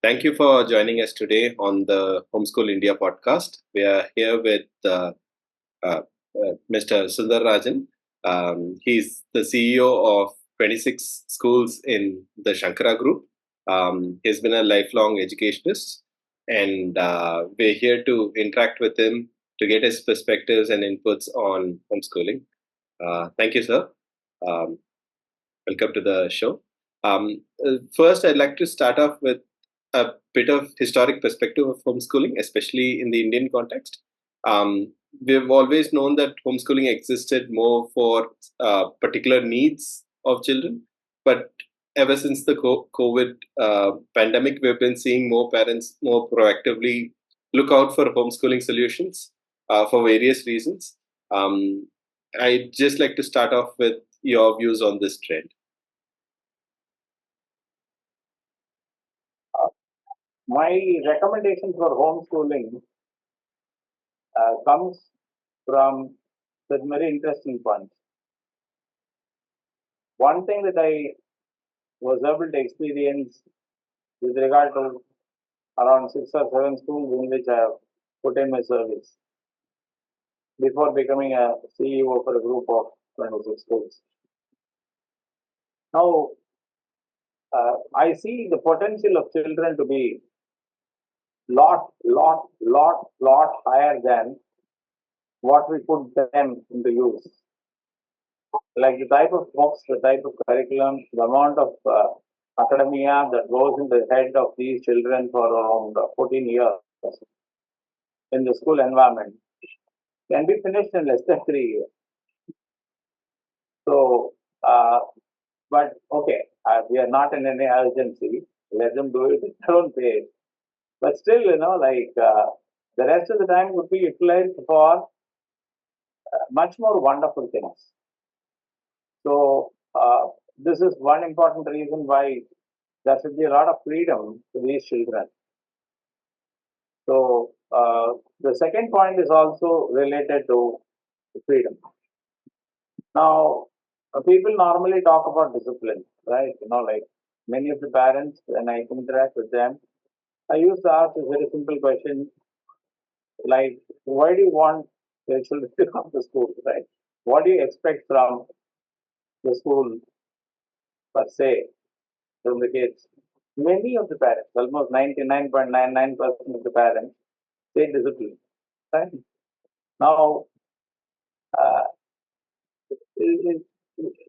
Thank you for joining us today on the Homeschool India podcast. We are here with uh, Mr. Sundararajan. He's the CEO of 26 schools in the Sankara Group. He's been a lifelong educationist, and we're here to interact with him to get his perspectives and inputs on homeschooling. Thank you, sir. Um, Welcome to the show. First, I'd like to start off with a bit of historic perspective of homeschooling, especially in the Indian context. We've always known that homeschooling existed more for particular needs of children, but ever since the COVID pandemic, we've been seeing more parents more proactively look out for homeschooling solutions for various reasons. I'd just like to start off with your views on this trend. My recommendation for homeschooling comes from the very interesting points. One thing that I was able to experience with regard to around 6 or 7 schools in which I have put in my service before becoming a CEO for a group of 26 schools. Now, I see the potential of children to be lot higher than what we put them into use. Like the type of books, the type of curriculum, the amount of academia that goes in the head of these children for around 14 years in the school environment can be finished in less than 3 years. So, but okay, we are not in any urgency. Let them do it at their own pace. But still, the rest of the time would be utilized for much more wonderful things. So, this is one important reason why there should be a lot of freedom to these children. So, the second point is also related to freedom. Now, people normally talk about discipline, right? Like many of the parents, when I interact with them, I used to ask a very simple question like, why do you want your children to come to school, right? What do you expect from the school per se, from the kids? Many of the parents, almost 99.99% of the parents, say discipline, right? Now, uh,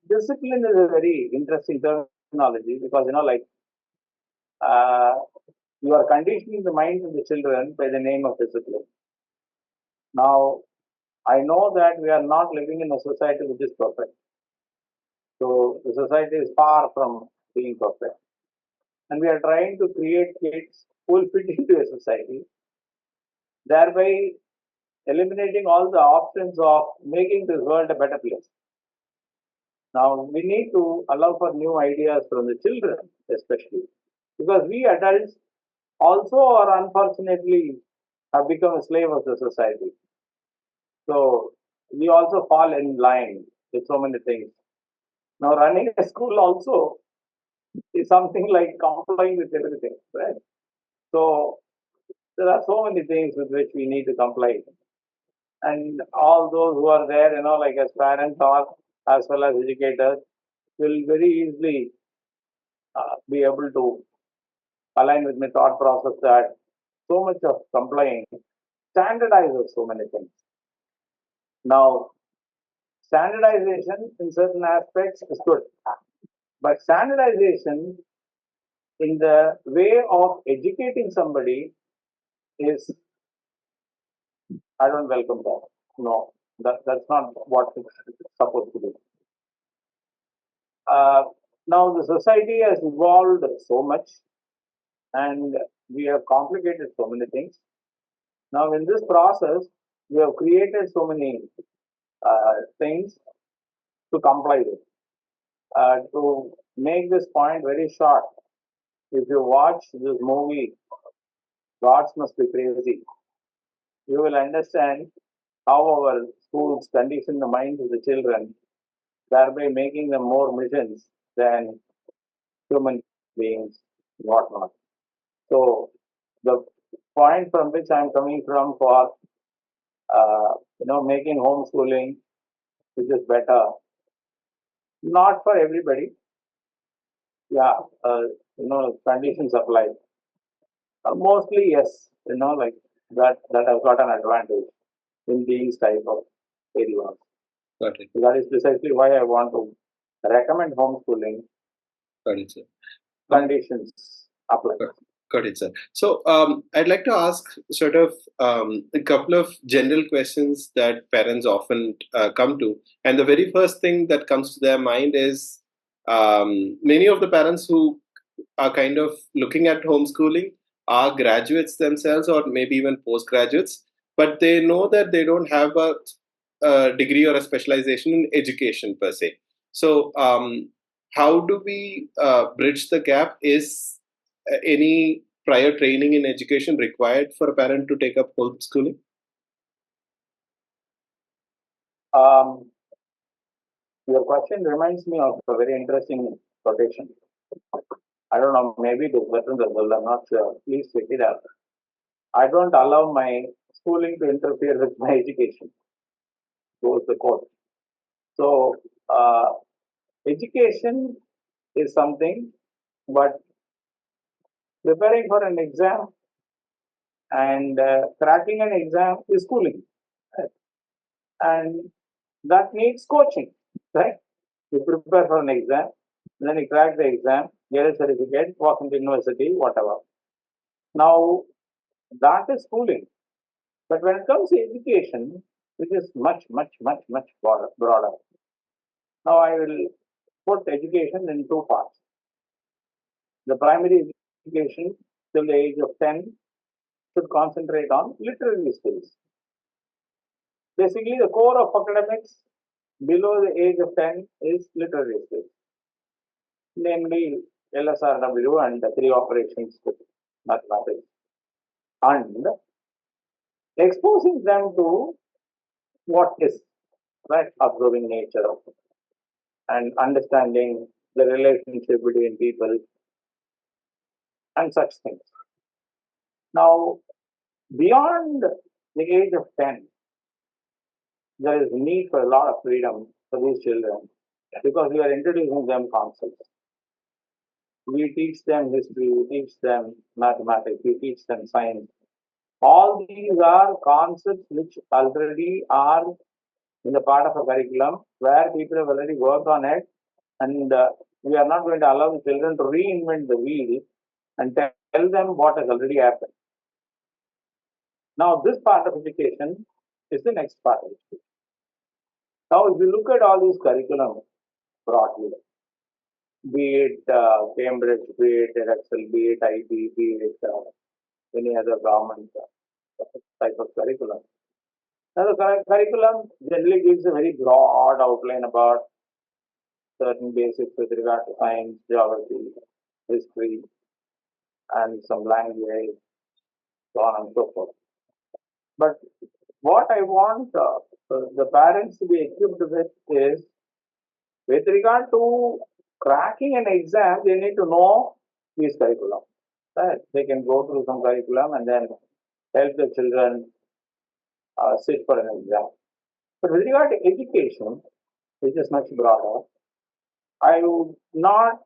discipline is a very interesting terminology because, uh, you are conditioning the minds of the children by the name of discipline. Now, I know that we are not living in a society which is perfect. So, the society is far from being perfect. And we are trying to create kids who will fit into a society, thereby eliminating all the options of making this world a better place. Now, we need to allow for new ideas from the children, especially because we adults also are unfortunately have become a slave of the society. So, we also fall in line with so many things. Now, running a school also is something like complying with everything, right? So, there are so many things with which we need to comply. And all those who are there, like as parents or as well as educators, will very easily be able to align with my thought process that so much of complying standardizes so many things. Now, standardization in certain aspects is good, but standardization in the way of educating somebody is, I don't welcome that. No, that's not what it's supposed to be. Uh, Now, the society has evolved so much and we have complicated so many things. Now, in this process, we have created so many things to comply with. To make this point very short, if you watch this movie, Gods Must Be Crazy, you will understand how our schools condition the minds of the children, thereby making them more missions than human beings, whatnot. So So the point from which I'm coming from for making homeschooling, which is better, not for everybody. Yeah, conditions apply. Mostly yes, like that has got an advantage in these type of areas. Got it. So that is precisely why I want to recommend homeschooling. Got it, sir. Conditions apply. Got it, sir. So I'd like to ask sort of a couple of general questions that parents often come to. And the very first thing that comes to their mind is many of the parents who are kind of looking at homeschooling are graduates themselves or maybe even postgraduates, but they know that they don't have a degree or a specialization in education per se. So how do we bridge the gap? Is any prior training in education required for a parent to take up homeschooling? Your question reminds me of a very interesting quotation. I don't know, maybe it is written as well, I'm not sure. Please check it out. I don't allow my schooling to interfere with my education. Goes the quote. So, education is something, but preparing for an exam and cracking an exam is schooling. Right? And that needs coaching, right? You prepare for an exam, then you crack the exam, get a certificate, walk into university, whatever. Now, that is schooling. But when it comes to education, which is much, much, much, much broader. Now, I will put education in two parts. The primary education till the age of 10 should concentrate on literary skills. Basically, the core of academics below the age of 10 is literary skills, namely LSRW and the three operations with mathematics, and exposing them to what is, right, observing nature and understanding the relationship between people and such things. Now, beyond the age of 10, there is need for a lot of freedom for these children because we are introducing them concepts. We teach them history, we teach them mathematics, we teach them science. All these are concepts which already are in the part of a curriculum where people have already worked on it, and we are not going to allow the children to reinvent the wheel and tell them what has already happened. Now, this part of education is the next part of education. Now, if you look at all these curriculum broadly, be it Cambridge, be it Excel, be it IB, be it any other government type of curriculum. Now, the curriculum generally gives a very broad outline about certain basics with regard to science, geography, history, and some language, so on and so forth. But what I want the parents to be equipped with is, with regard to cracking an exam, they need to know these curriculum. Right? They can go through some curriculum and then help the children sit for an exam. But with regard to education, which is much broader, I would not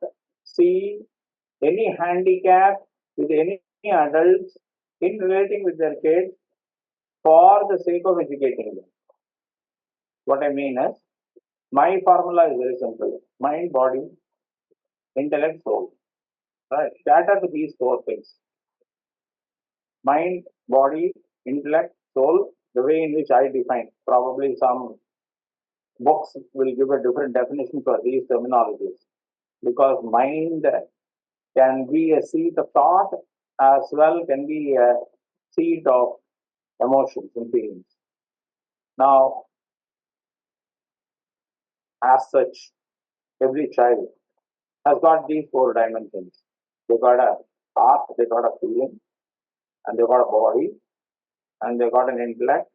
see any handicap with any adults in relating with their kids for the sake of educating them. What I mean is, my formula is very simple: mind, body, intellect, soul. Right? Cater to these four things: mind, body, intellect, soul. The way in which I define, probably some books will give a different definition for these terminologies, because mind can be a seat of thought as well can be a seat of emotions and feelings. Now, as such, every child has got these four dimensions. They got a heart, they got a feeling, and they got a body, and they got an intellect.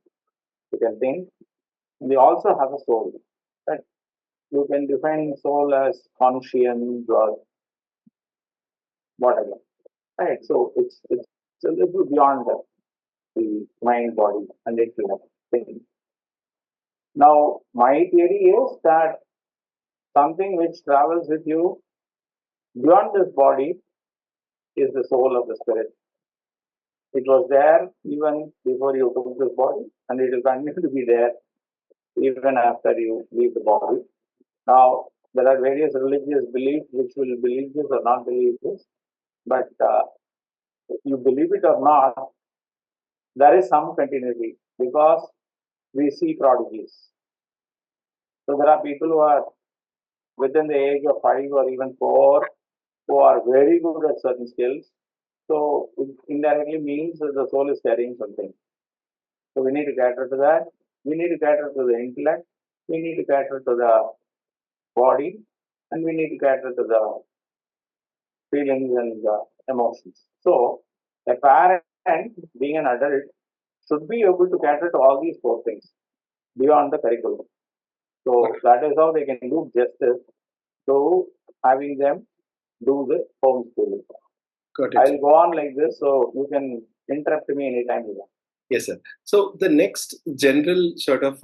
You can think. And they also have a soul. Right? You can define soul as conscience or whatever. right? So it's a little beyond the mind, body, and intellect thing. Now, my theory is that something which travels with you beyond this body is the soul of the spirit. It was there even before you took this body, and it will continue to be there even after you leave the body. Now, there are various religious beliefs which will believe this or not believe this, but if you believe it or not, there is some continuity because we see prodigies. So there are people who are within the age of 5 or even 4 who are very good at certain skills. So it indirectly means that the soul is carrying something. So we need to cater to that. We need to cater to the intellect. We need to cater to the body, and we need to cater to the feelings and the emotions. So a parent, being an adult, should be able to cater to all these 4 things beyond the curriculum. So that is how they can do justice to having them do the homeschooling. Got it. I'll go on like this, so you can interrupt me anytime you want. Yes, sir. So the next general sort of,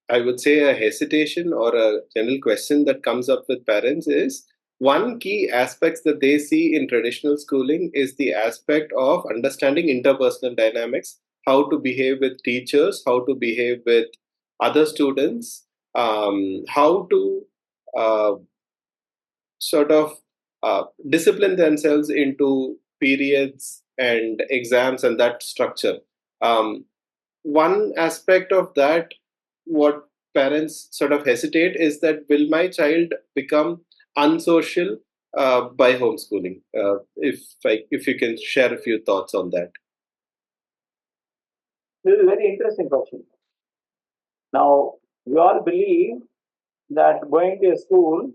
I would say, a hesitation or a general question that comes up with parents is one key aspects that they see in traditional schooling is the aspect of understanding interpersonal dynamics, how to behave with teachers, how to behave with other students, how to uh, sort of discipline themselves into periods and exams and that structure. One aspect of that, what parents sort of hesitate is that will my child become unsocial by homeschooling? If you can share a few thoughts on that. This is a very interesting question. Now, we all believe that going to a school,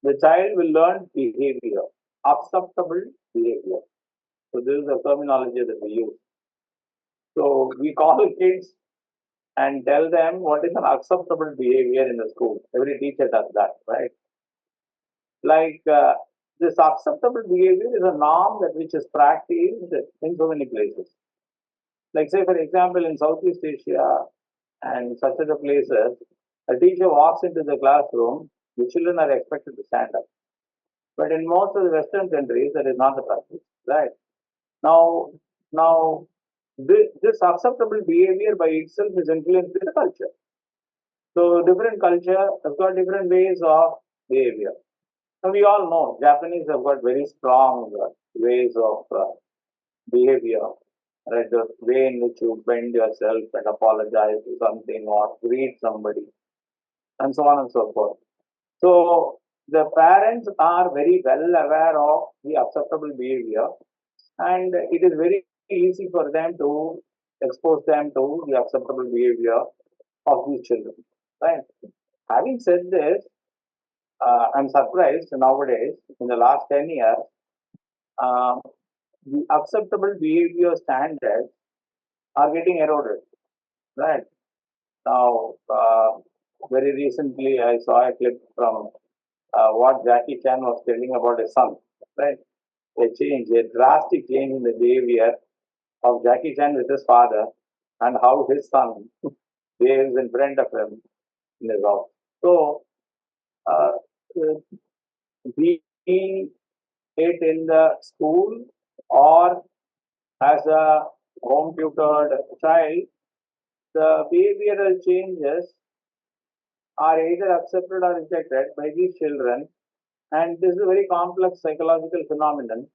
the child will learn behavior, acceptable behavior. So this is the terminology that we use. So we call kids and tell them what is an acceptable behavior in the school. Every teacher does that, right? Like this acceptable behavior is a norm that which is practiced in so many places. Like say, for example, in Southeast Asia and such other places, a teacher walks into the classroom, the children are expected to stand up. But in most of the Western countries, that is not the practice, right? Now, now this acceptable behavior by itself is influenced with the culture. So different culture has got different ways of behavior. And we all know Japanese have got very strong ways of behavior, right? The way in which you bend yourself and apologize to something or greet somebody, and so on and so forth. So the parents are very well aware of the acceptable behavior, and it is very easy for them to expose them to the acceptable behavior of these children, right? Having said this, I'm surprised nowadays in the last 10 years, um, the acceptable behavior standards are getting eroded, right? Now, very recently, I saw a clip from what Jackie Chan was telling about his son, right? A drastic change in the behavior of Jackie Chan with his father and how his son behaves in front of him in his house. So, uh, be it in the school or as a home tutored child, the behavioral changes are either accepted or rejected by these children. And this is a very complex psychological phenomenon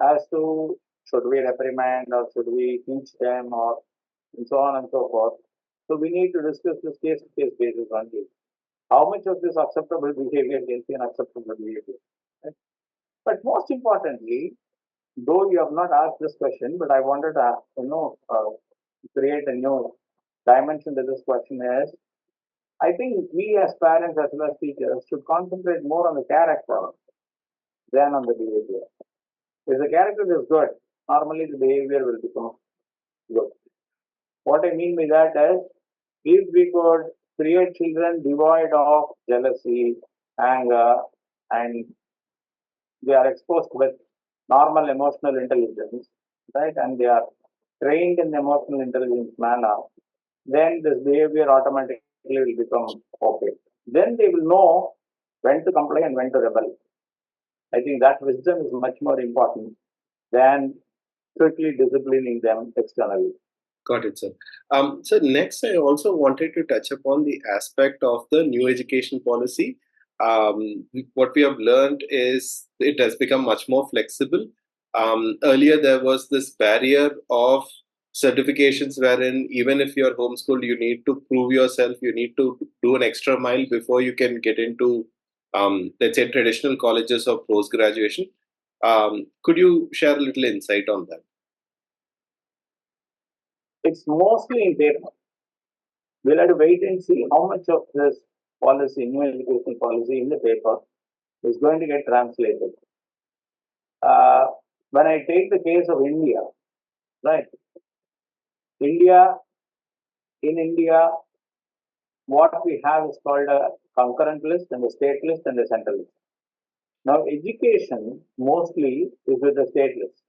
as to should we reprimand or should we teach them or and so on and so forth. So we need to discuss this case to case basis only. How much of this acceptable behavior can be unacceptable behavior? Right? But most importantly, though you have not asked this question, but I wanted to create a new dimension to this question is I think we as parents as well as teachers should concentrate more on the character than on the behavior. If the character is good, normally the behavior will become good. What I mean by that is, if we could create children devoid of jealousy, anger, and they are exposed with normal emotional intelligence, right? And they are trained in the emotional intelligence manner, then this behavior automatically will become okay. Then they will know when to comply and when to rebel. I think that wisdom is much more important than strictly disciplining them externally. Got it, sir. So next, I also wanted to touch upon the aspect of the new education policy. What we have learned is it has become much more flexible. Earlier, there was this barrier of certifications wherein even if you're homeschooled, you need to prove yourself, you need to do an extra mile before you can get into, let's say, traditional colleges or post graduation. Could you share a little insight on that? It's mostly in paper. We'll have to wait and see how much of this policy, new education policy in the paper is going to get translated. Uh, when I take the case of India, right? India, in India, what we have is called a concurrent list and a state list and a central list. Now, education mostly is with the state list.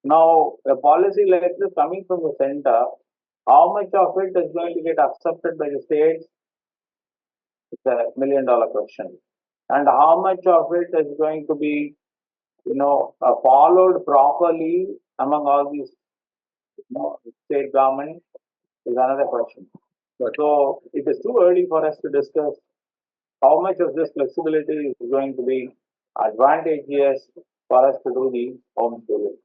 Now, a policy like this coming from the center, how much of it is going to get accepted by the states? It's $1 million question. And how much of it is going to be, followed properly among all these, state governments is another question. So it is too early for us to discuss how much of this flexibility is going to be advantageous for us to do the homeschooling.